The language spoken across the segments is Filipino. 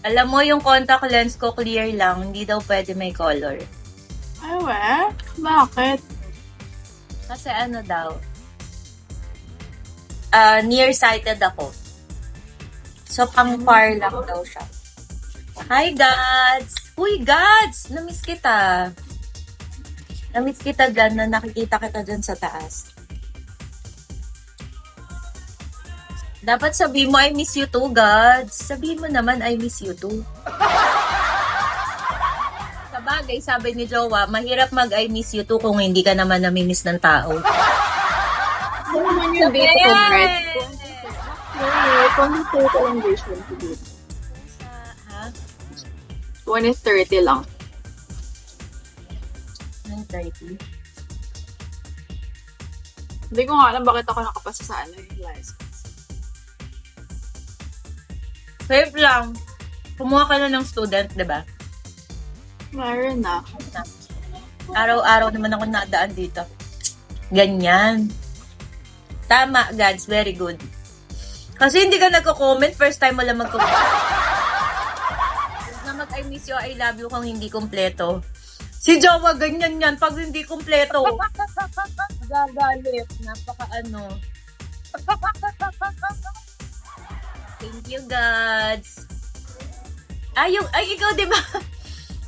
Alam mo, yung contact lens ko clear lang. Hindi daw pwede may color. Ay, we? Bakit? Kasi ano daw, nearsighted ako. So, pang far lang daw siya. Hi, Gads! Uy, Gads! Namiss kita. Namiss kita dyan na nakikita kita dyan sa taas. Dapat sabihin mo, I miss you too, Gads. Sabihin mo naman, I miss you too. Sabagay, sabi ni Jowa, mahirap mag-I miss you too kung hindi ka naman namimiss ng tao. Ano naman yung date ko, Brett? 2030 lang version ko dito. Ha? 2030 lang. 9:30. Hindi ko nga alam bakit ako nakapasa sa ano yung license. Safe lang. Kumuha ka na ng student, di ba? Meron na. Araw-araw naman ako nadaan dito. Ganyan. Tama, Gads. Very good. Kasi hindi ka nagko-comment. First time mo lang magko-comment. Na mag-I miss you, I love you kung hindi kompleto. Si Jowa, ganyan yan. Pag hindi kompleto. Gagalit. Napaka ano. Thank you, Gads. Ay, ikaw, di ba?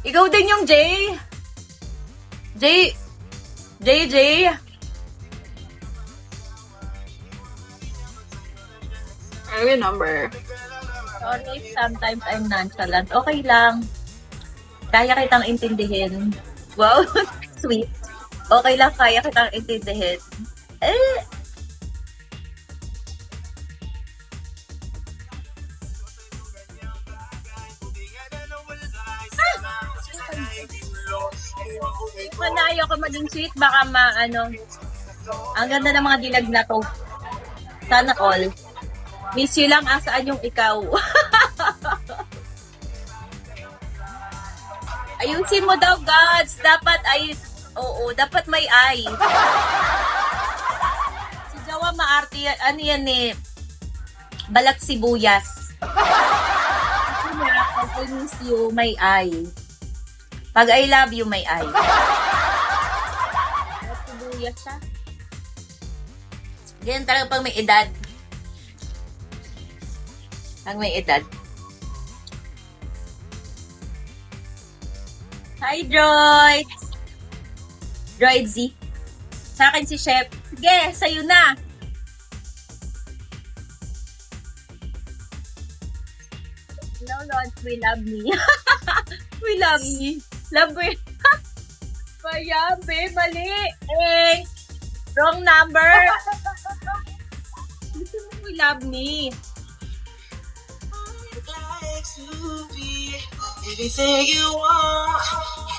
Ikaw din yung J. JJ. Ano yung number? Sorry, sometimes I'm nonchalant. Okay lang. Kaya kitang intindihin. Wow, sweet. Okay lang, kaya kitang intindihin. Manayo ko maging sweet, baka ang ganda ng mga dilag na to. Sana all. Miss you lang, asaan yung ikaw? Ayusin mo daw, Gods. Dapat dapat may eye. Si Jawa maarte, ano yan eh, balat sibuyas. Pag I miss you, may eye. Pag I love you, may eye. Balat sibuyas siya. Ganyan talaga pag may edad. Pag may edad. Hi, Droids! Droidsy. Sa akin si Chef. Sige, sa'yo na. Hello, Lord. We love me. We love me. Love me. Payabe, mali. Wrong number. We love me. Everything you want,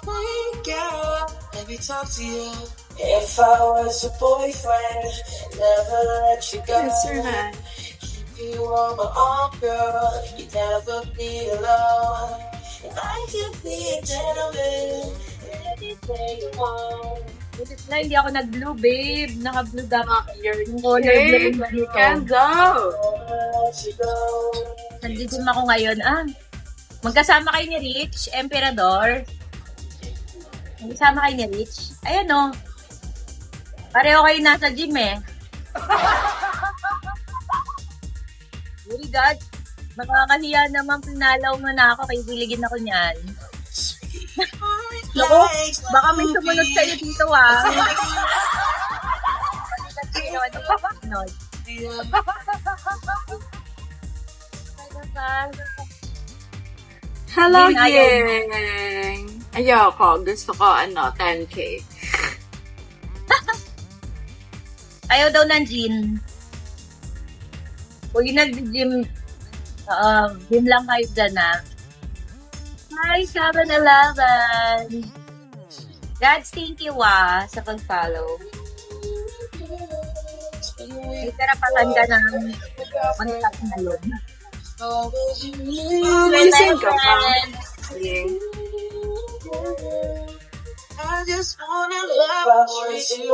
hey girl, let me talk to you. If I was your boyfriend, never let you go. Yes, sir, man. Keep you on my arm, girl, you'd never be alone. If I could be a gentleman, anything you want. Butit na, hindi ako nag-blue, babe. Naka-blue dapat. You're Yung color okay. blue You dito. can go. Let you go. Nag-gym ako ngayon. Magkasama kayo ni Rich, Emperador. Magkasama kayo ni Rich. Ayan o. Pareho kayo nasa gym eh. Really, God. Nakakahiya naman, pinalaw mo na ako, kaya biligin ako niyan. Loko, baka may sumunod sa'yo dito ah. Hello, Yun, ayaw gang. Ayoko. Gusto ko, 10K. Ayaw daw ng gym. Kung yung nag-gym, gym lang kayo dyan ah. Hi, 7-Eleven! Gods, thank you sa pag-follow. May karapatan ka ng contact na yun. Gising ka pa. Yeah. I just wanna love you.